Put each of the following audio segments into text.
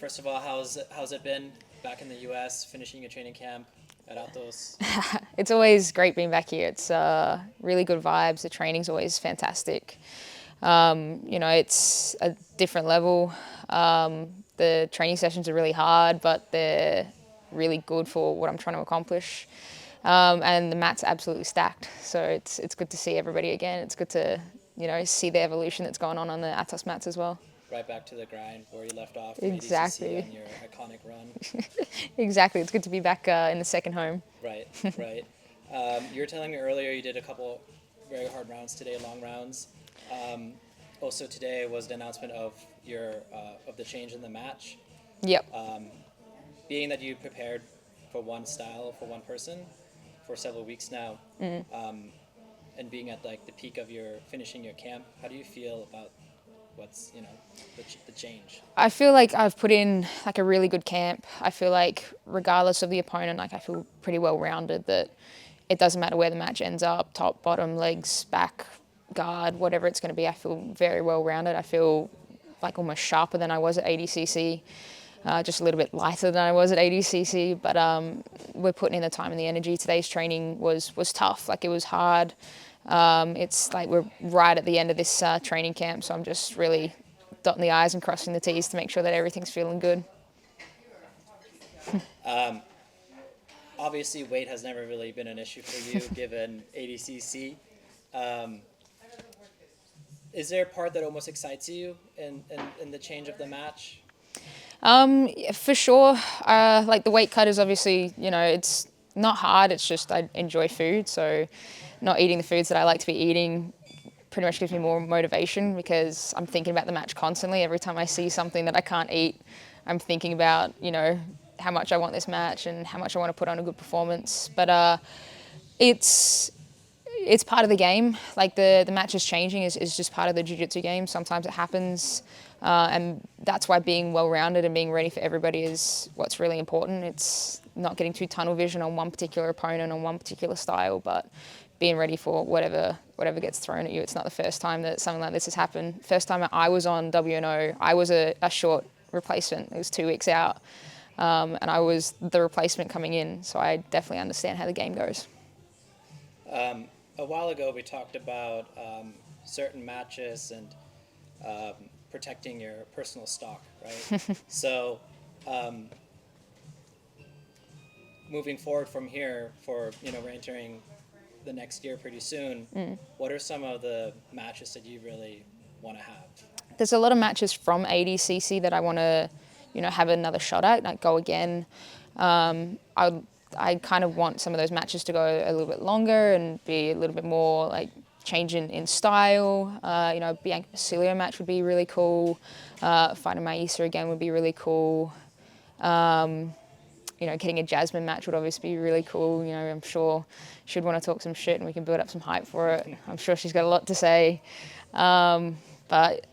first of all, how's it been back in the U.S. finishing your training camp at Atos? It's always great being back here. It's really good vibes. The training's always fantastic. It's a different level. The training sessions are really hard, but they're really good for what I'm trying to accomplish. And the mat's absolutely stacked. So it's good to see everybody again. It's good to see the evolution that's going on the Atos mats as well. Right back to the grind where you left off from ADCC Exactly. on your iconic run. Exactly. It's good to be back in the second home. Right, right. You were telling me earlier you did a couple very hard rounds today, long rounds. Um, Also today was the announcement of your of the change in the match. Yep. Being that you prepared for one style for one person for several weeks now, and being at like the peak of your finishing your camp, how do you feel about what's the change? I feel like I've put in like a really good camp. I feel like regardless of the opponent, like I feel pretty well rounded, that it doesn't matter where the match ends up, top, bottom, legs, back, guard, whatever it's going to be. I feel very well rounded. I feel like almost sharper than I was at ADCC, just a little bit lighter than I was at ADCC. But we're putting in the time and the energy. Today's training was tough. Like it was hard. It's like we're right at the end of this training camp, so I'm just really dotting the I's and crossing the T's to make sure that everything's feeling good. Obviously, weight has never really been an issue for you, given ADCC. Um, is there a part that almost excites you in the change of the match? For sure. Like the weight cut is obviously, it's not hard. It's just I enjoy food, so not eating the foods that I like to be eating pretty much gives me more motivation because I'm thinking about the match constantly. Every time I see something that I can't eat, I'm thinking about, how much I want this match and how much I want to put on a good performance. But it's part of the game. Like the matches changing is just part of the jiu-jitsu game. Sometimes it happens. And that's why being well-rounded and being ready for everybody is what's really important. It's not getting too tunnel vision on one particular opponent, on one particular style, but being ready for whatever gets thrown at you. It's not the first time that something like this has happened. First time I was on WNO, I was a short replacement. It was 2 weeks out. And I was the replacement coming in, so I definitely understand how the game goes. A while ago, we talked about certain matches and protecting your personal stock, right? So, moving forward from here, we're entering the next year pretty soon. What are some of the matches that you really want to have? There's a lot of matches from ADCC that I want to, have another shot at, like go again. I kind of want some of those matches to go a little bit longer and be a little bit more like change in style. Bianca Basilio match would be really cool. Fighting Maisa again would be really cool. Getting a Jasmine match would obviously be really cool. I'm sure she'd want to talk some shit and we can build up some hype for it. I'm sure she's got a lot to say. But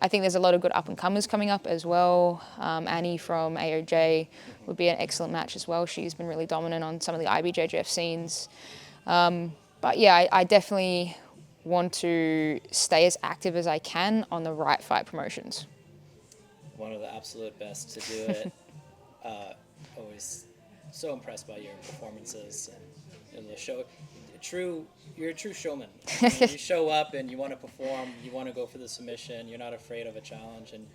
I think there's a lot of good up-and-comers coming up as well. Annie from AOJ would be an excellent match as well. She's been really dominant on some of the IBJJF scenes. But yeah, I definitely want to stay as active as I can on the right fight promotions. One of the absolute best to do it. Always so impressed by your performances and the show. You're a true showman. I mean, you show up and you want to perform. You want to go for the submission. You're not afraid of a challenge, and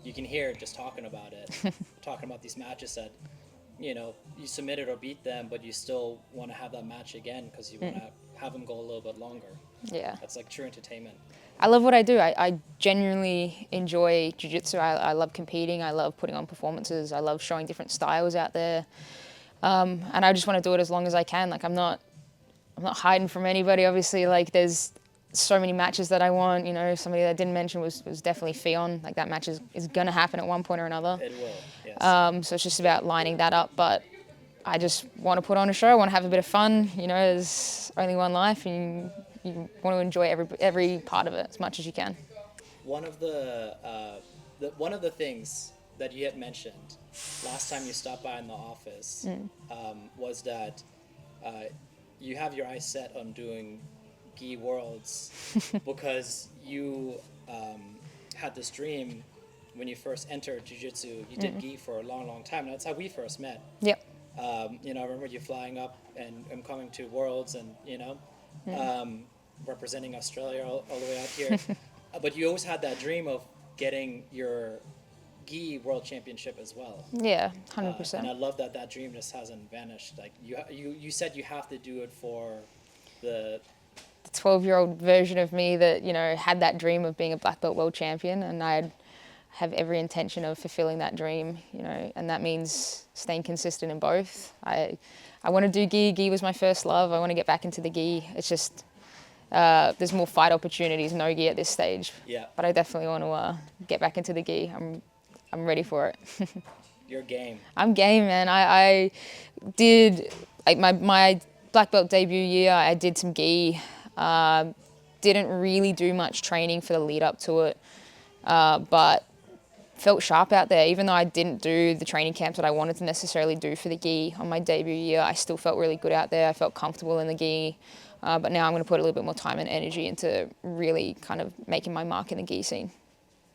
you can hear it just talking about it, talking about these matches that you submitted or beat them, but you still want to have that match again because you want to have them go a little bit longer. Yeah. That's like true entertainment. I love what I do. I genuinely enjoy jiu-jitsu. I love competing. I love putting on performances. I love showing different styles out there. And I just want to do it as long as I can. Like I'm not hiding from anybody. Obviously, like there's so many matches that I want. Somebody that I didn't mention was definitely Fionn. Like that match is going to happen at one point or another. It will, yes. So it's just about lining that up. But I just want to put on a show. I want to have a bit of fun. There's only one life, and you want to enjoy every part of it as much as you can. One of the things that you had mentioned last time you stopped by in the office was that you have your eyes set on doing Gi Worlds because you had this dream when you first entered jiu-jitsu, you did gi for a long, long time. And that's how we first met. Yep. You know, I remember you flying up and coming to Worlds and, you know, representing Australia all the way out here. But you always had that dream of getting your gi world championship as well. Yeah, And I 100%. love that that dream just hasn't vanished. Like you said you have to do it for the The 12-year-old version of me that, you know, had that dream of being a black belt world champion, and I'd have every intention of fulfilling that dream, you know, and that means staying consistent in both. I want to do gi. Gi was my first love. I want to get back into the gi. It's just there's more fight opportunities, no gi at this stage. yeah But I definitely want to get back into the gi. I'm ready for it. your game. I'm game, man. I did like my black belt debut year. I did some gi. Didn't really do much training for the lead up to it, but felt sharp out there. Even though I didn't do the training camps that I wanted to necessarily do for the gi on my debut year, I still felt really good out there. I felt comfortable in the gi. But now I'm going to put a little bit more time and energy into really kind of making my mark in the gi scene.